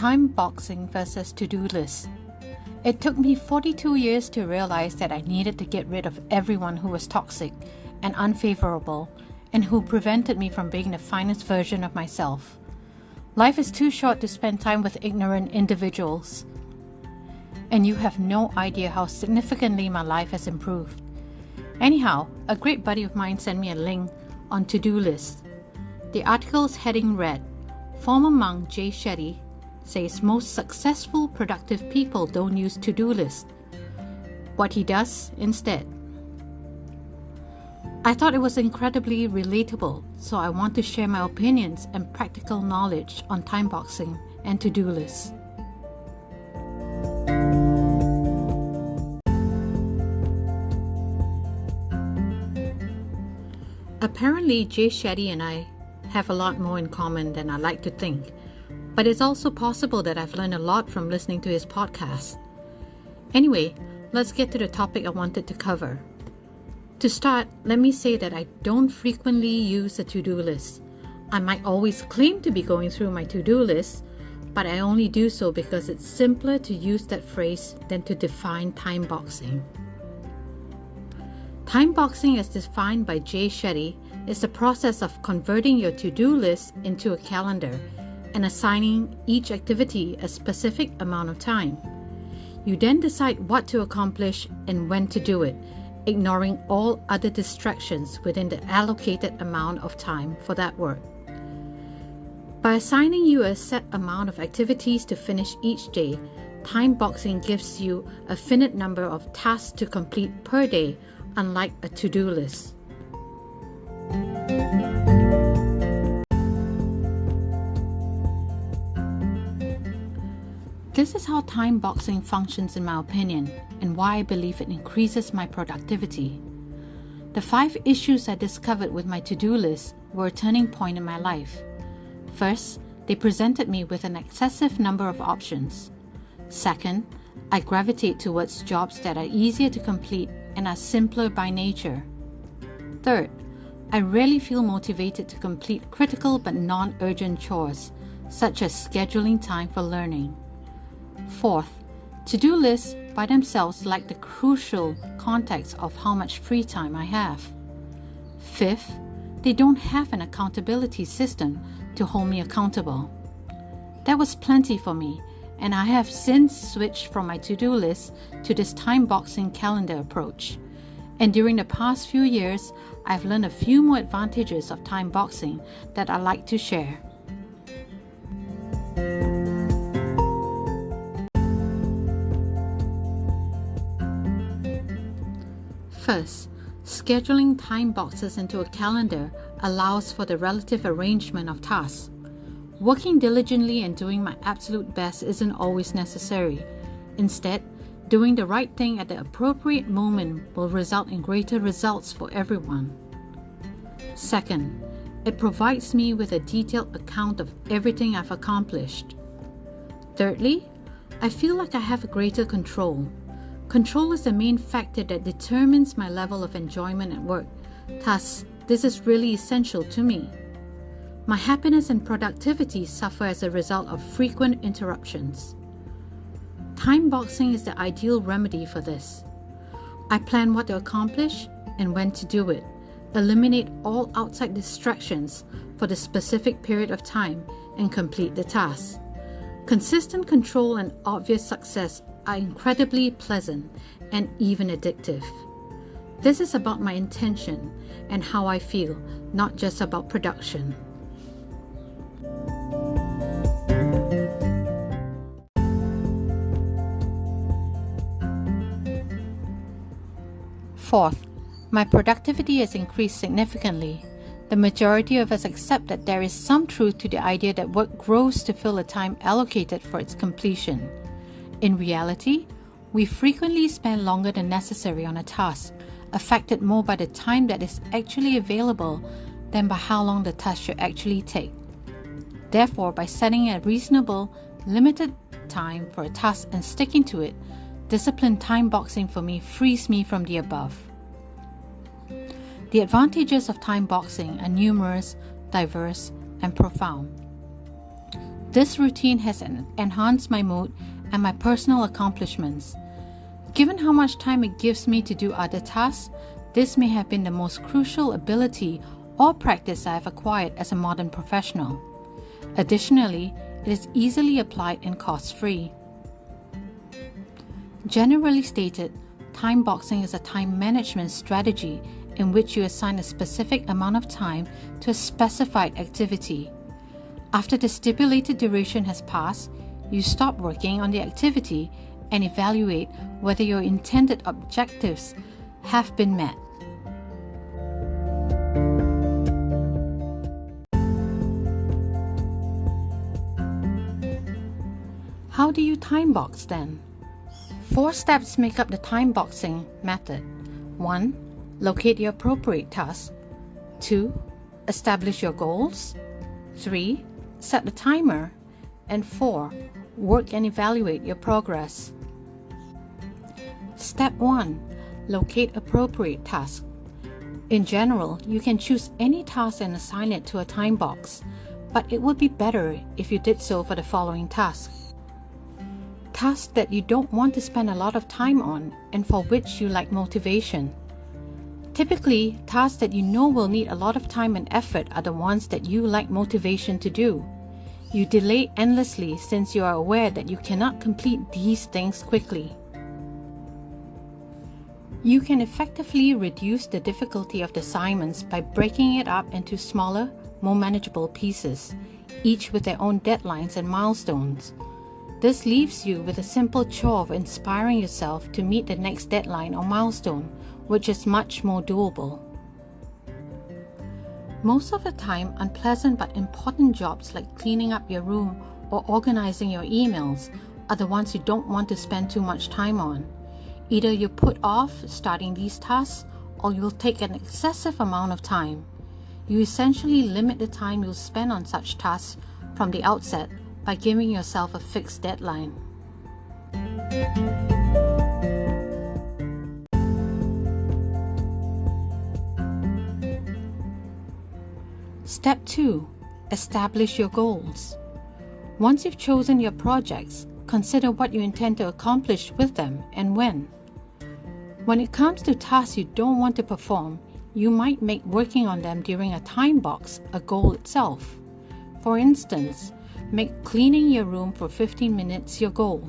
Timeboxing versus to-do list. It took me 42 years to realize that I needed to get rid of everyone who was toxic and unfavorable and who prevented me from being the finest version of myself. Life is too short to spend time with ignorant individuals. And you have no idea how significantly my life has improved. Anyhow, a great buddy of mine sent me a link on to-do list. The article's heading read, "Former monk Jay Shetty says most successful, productive people don't use to-do lists. What he does instead." I thought it was incredibly relatable, so I want to share my opinions and practical knowledge on timeboxing and to-do lists. Apparently, Jay Shetty and I have a lot more in common than I like to think, but it's also possible that I've learned a lot from listening to his podcast. Anyway, let's get to the topic I wanted to cover. To start, let me say that I don't frequently use a to-do list. I might always claim to be going through my to-do list, but I only do so because it's simpler to use that phrase than to define timeboxing. Timeboxing, as defined by Jay Shetty, is the process of converting your to-do list into a calendar and assigning each activity a specific amount of time. You then decide what to accomplish and when to do it, ignoring all other distractions within the allocated amount of time for that work. By assigning you a set amount of activities to finish each day, timeboxing gives you a finite number of tasks to complete per day, unlike a to-do list. This is how timeboxing functions in my opinion, and why I believe it increases my productivity. The 5 issues I discovered with my to-do list were a turning point in my life. First, they presented me with an excessive number of options. Second, I gravitate towards jobs that are easier to complete and are simpler by nature. Third, I rarely feel motivated to complete critical but non-urgent chores, such as scheduling time for learning. Fourth, to-do lists by themselves lack the crucial context of how much free time I have. Fifth, they don't have an accountability system to hold me accountable. That was plenty for me, and I have since switched from my to-do list to this timeboxing calendar approach. And during the past few years, I've learned a few more advantages of timeboxing that I'd like to share. First, scheduling time boxes into a calendar allows for the relative arrangement of tasks. Working diligently and doing my absolute best isn't always necessary. Instead, doing the right thing at the appropriate moment will result in greater results for everyone. Second, it provides me with a detailed account of everything I've accomplished. Thirdly, I feel like I have greater control. Control is the main factor that determines my level of enjoyment at work. Thus, this is really essential to me. My happiness and productivity suffer as a result of frequent interruptions. Timeboxing is the ideal remedy for this. I plan what to accomplish and when to do it, eliminate all outside distractions for the specific period of time, and complete the task. Consistent control and obvious success are incredibly pleasant and even addictive. This is about my intention and how I feel, not just about production. Fourth, my productivity has increased significantly. The majority of us accept that there is some truth to the idea that work grows to fill the time allocated for its completion. In reality, we frequently spend longer than necessary on a task, affected more by the time that is actually available than by how long the task should actually take. Therefore, by setting a reasonable, limited time for a task and sticking to it, disciplined timeboxing for me frees me from the above. The advantages of timeboxing are numerous, diverse, and profound. This routine has enhanced my mood and my personal accomplishments. Given how much time it gives me to do other tasks, this may have been the most crucial ability or practice I have acquired as a modern professional. Additionally, it is easily applied and cost-free. Generally stated, time boxing is a time management strategy in which you assign a specific amount of time to a specified activity. After the stipulated duration has passed, you stop working on the activity and evaluate whether your intended objectives have been met. How do you time box then? 4 steps make up the time boxing method. 1. Locate your appropriate task. 2. Establish your goals. 3. Set the timer. And 4. Work and evaluate your progress. Step 1. Locate appropriate task. In general, you can choose any task and assign it to a time box, but it would be better if you did so for the following tasks. Tasks that you don't want to spend a lot of time on and for which you lack motivation. Typically, tasks that you know will need a lot of time and effort are the ones that you lack motivation to do. You delay endlessly since you are aware that you cannot complete these things quickly. You can effectively reduce the difficulty of the assignments by breaking it up into smaller, more manageable pieces, each with their own deadlines and milestones. This leaves you with a simple chore of inspiring yourself to meet the next deadline or milestone, which is much more doable. Most of the time, unpleasant but important jobs like cleaning up your room or organizing your emails are the ones you don't want to spend too much time on. Either you put off starting these tasks or you'll take an excessive amount of time. You essentially limit the time you'll spend on such tasks from the outset by giving yourself a fixed deadline. Step 2. Establish your goals. Once you've chosen your projects, consider what you intend to accomplish with them and when. When it comes to tasks you don't want to perform, you might make working on them during a time box a goal itself. For instance, make cleaning your room for 15 minutes your goal.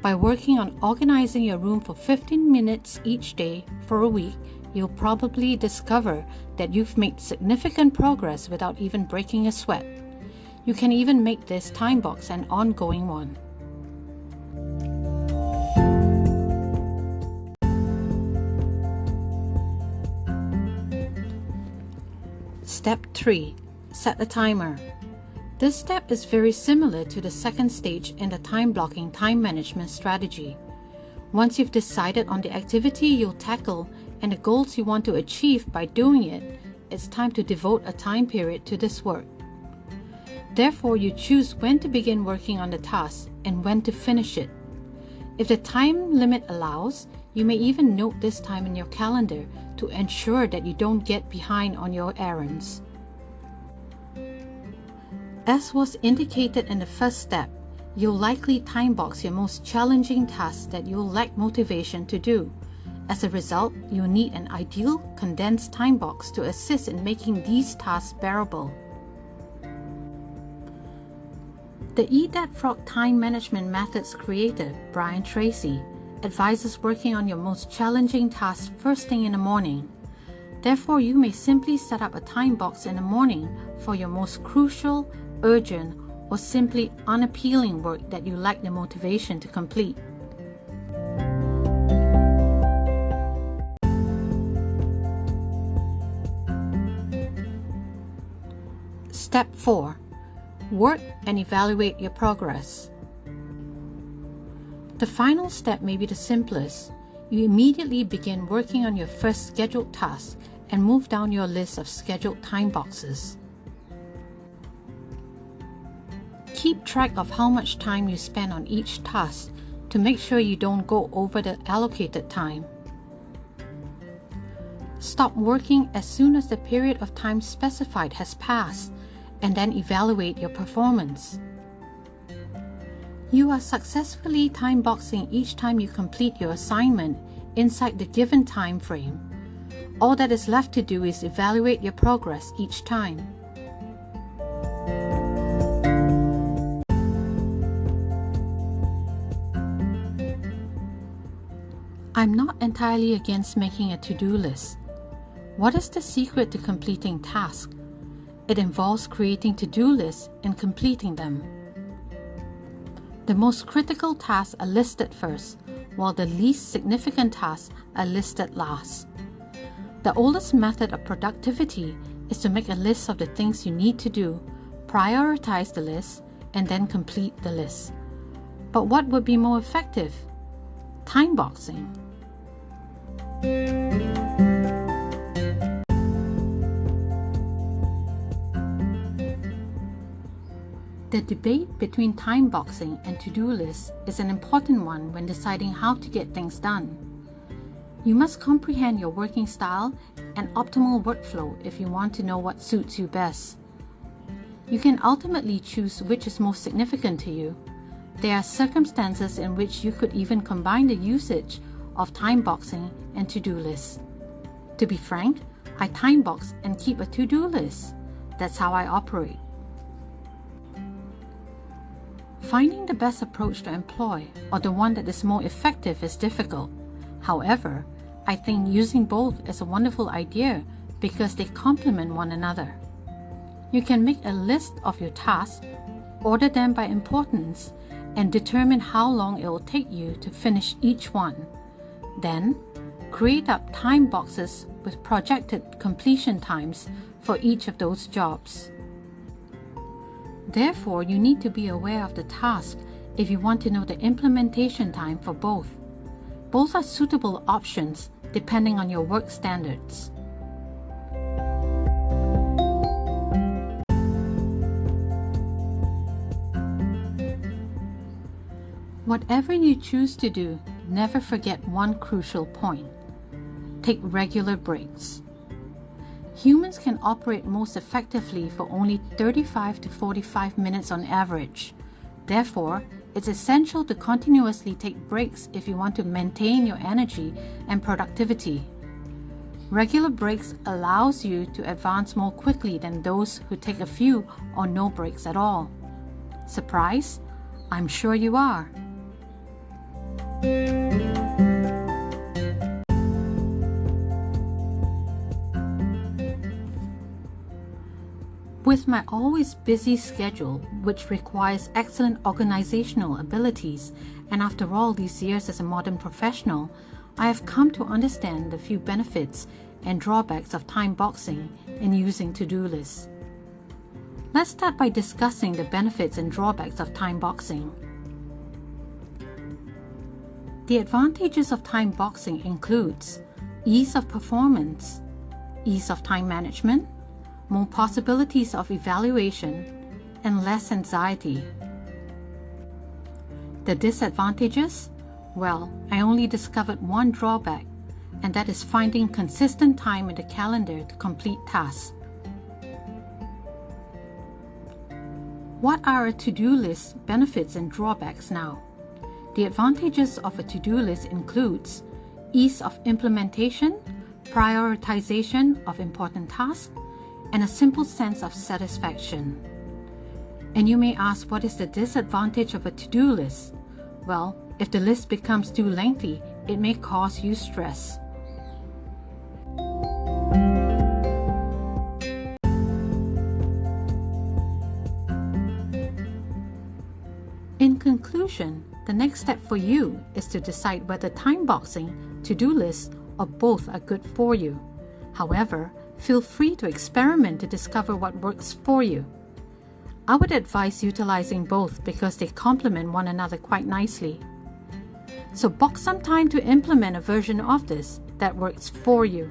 By working on organizing your room for 15 minutes each day for a week, you'll probably discover that you've made significant progress without even breaking a sweat. You can even make this time box an ongoing one. Step 3. Set a timer. This step is very similar to the second stage in the time blocking time management strategy. Once you've decided on the activity you'll tackle and the goals you want to achieve by doing it, it's time to devote a time period to this work. Therefore, you choose when to begin working on the task and when to finish it. If the time limit allows, you may even note this time in your calendar to ensure that you don't get behind on your errands. As was indicated in the first step, you'll likely time box your most challenging tasks that you'll lack motivation to do. As a result, you'll need an ideal, condensed time box to assist in making these tasks bearable. The Eat That Frog time management methods creator, Brian Tracy, advises working on your most challenging tasks first thing in the morning. Therefore, you may simply set up a time box in the morning for your most crucial, urgent, or simply unappealing work that you lack the motivation to complete. Step 4. Work and evaluate your progress. The final step may be the simplest. You immediately begin working on your first scheduled task and move down your list of scheduled time boxes. Keep track of how much time you spend on each task to make sure you don't go over the allocated time. Stop working as soon as the period of time specified has passed and then evaluate your performance. You are successfully time boxing each time you complete your assignment inside the given time frame. All that is left to do is evaluate your progress each time. I'm not entirely against making a to-do list. What is the secret to completing tasks? It involves creating to-do lists and completing them. The most critical tasks are listed first, while the least significant tasks are listed last. The oldest method of productivity is to make a list of the things you need to do, prioritize the list, and then complete the list. But what would be more effective? Time boxing. The debate between time boxing and to-do lists is an important one when deciding how to get things done. You must comprehend your working style and optimal workflow if you want to know what suits you best. You can ultimately choose which is most significant to you. There are circumstances in which you could even combine the usage of time boxing and to-do lists. To be frank, I time box and keep a to-do list. That's how I operate. Finding the best approach to employ or the one that is more effective is difficult. However, I think using both is a wonderful idea because they complement one another. You can make a list of your tasks, order them by importance, and determine how long it will take you to finish each one. Then, create up time boxes with projected completion times for each of those jobs. Therefore, you need to be aware of the task if you want to know the implementation time for both. Both are suitable options depending on your work standards. Whatever you choose to do, never forget one crucial point. Take regular breaks. Humans can operate most effectively for only 35 to 45 minutes on average. Therefore, it's essential to continuously take breaks if you want to maintain your energy and productivity. Regular breaks allows you to advance more quickly than those who take a few or no breaks at all. Surprised? I'm sure you are. With my always busy schedule, which requires excellent organizational abilities, and after all these years as a modern professional, I have come to understand the few benefits and drawbacks of time boxing and using to-do lists. Let's start by discussing the benefits and drawbacks of time boxing. The advantages of time boxing includes ease of performance, ease of time management, more possibilities of evaluation, and less anxiety. The disadvantages? Well, I only discovered one drawback, and that is finding consistent time in the calendar to complete tasks. What are a to-do list benefits and drawbacks now? The advantages of a to-do list includes ease of implementation, prioritization of important tasks, and a simple sense of satisfaction. And you may ask, what is the disadvantage of a to-do list? Well, if the list becomes too lengthy, it may cause you stress. In conclusion, the next step for you is to decide whether time boxing, to-do lists, or both are good for you. However, feel free to experiment to discover what works for you. I would advise utilizing both because they complement one another quite nicely. So book some time to implement a version of this that works for you.